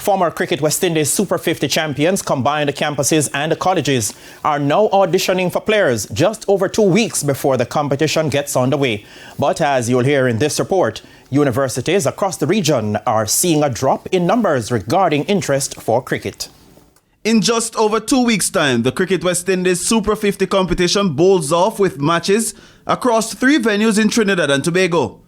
Former Cricket West Indies Super 50 champions, combined campuses and colleges, are now auditioning for players just over 2 weeks before the competition gets underway. But as you'll hear in this report, universities across the region are seeing a drop in numbers regarding interest for cricket. In just over 2 weeks' time, the Cricket West Indies Super 50 competition bowls off with matches across 3 venues in Trinidad and Tobago.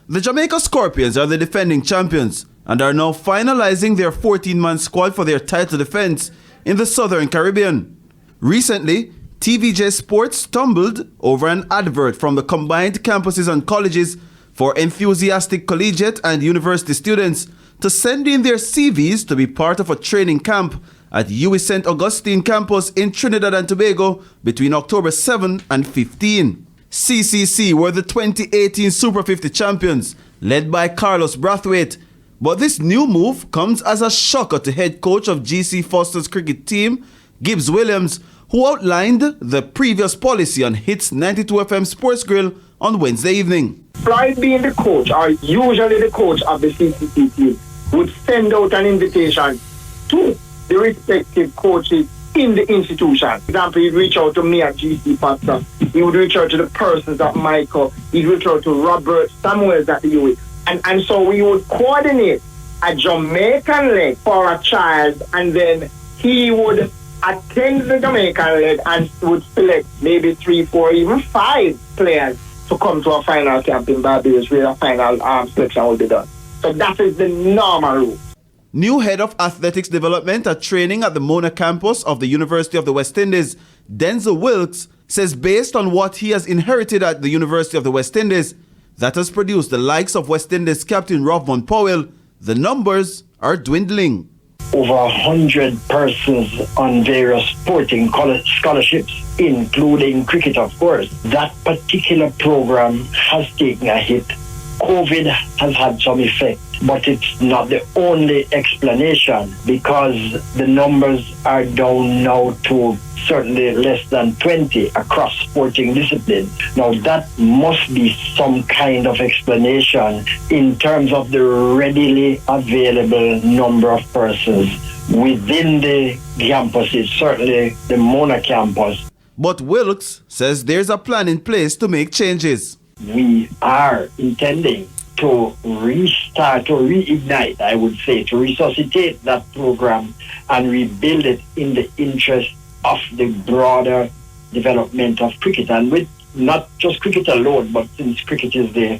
The Jamaica Scorpions are the defending champions and are now finalizing their 14-man squad for their title defense in the Southern Caribbean. Recently, TVJ Sports stumbled over an advert from the combined campuses and colleges for enthusiastic collegiate and university students to send in their CVs to be part of a training camp at UWI St. Augustine campus in Trinidad and Tobago between October 7 and 15. CCC were the 2018 Super 50 champions, led by Carlos Brathwaite. But this new move comes as a shocker to head coach of GC Foster's cricket team, Gibbs Williams, who outlined the previous policy on Hits 92 FM Sports Grill on Wednesday evening. Floyd being the coach, or usually the coach of the CCC team, would send out an invitation to the respective coaches in the institution. For example, he'd reach out to me at GC Foster. He would reach out to the persons at Michael. He'd reach out to Robert Samuels at the UWI. And so we would coordinate a Jamaican leg for a child, and then he would attend the Jamaican leg and would select maybe 3, 4, even 5 players to come to a final camp in Barbados where a final selection will be done. So that is the normal route. New head of athletics development at training at the Mona campus of the University of the West Indies, Denzel Wilkes, says based on what he has inherited at the University of the West Indies, that has produced the likes of West Indies captain Rovman Powell, the numbers are dwindling. Over 100 persons on various sporting scholarships, including cricket, of course. That particular program has taken a hit. COVID has had some effect, but it's not the only explanation because the numbers are down now to certainly less than 20 across sporting disciplines. Now that must be some kind of explanation in terms of the readily available number of persons within the campuses, certainly the Mona campus. But Wilkes says there's a plan in place to make changes. We are intending to restart, to reignite, I would say, to resuscitate that program and rebuild it in the interest of the broader development of cricket, and with not just cricket alone, but since cricket is the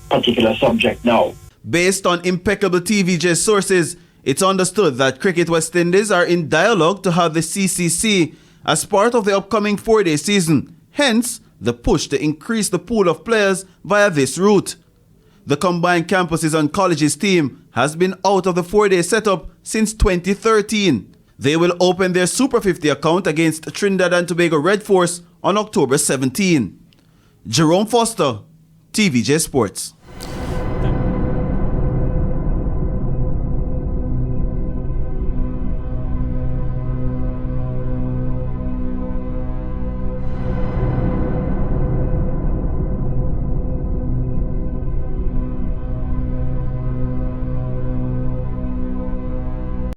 particular subject now. Based on impeccable TVJ sources, it's understood that Cricket West Indies are in dialogue to have the CCC as part of the upcoming 4-day season, hence the push to increase the pool of players via this route. The combined campuses and colleges team has been out of the 4-day setup since 2013. They will open their Super 50 account against Trinidad and Tobago Red Force on October 17. Jerome Foster, TVJ Sports.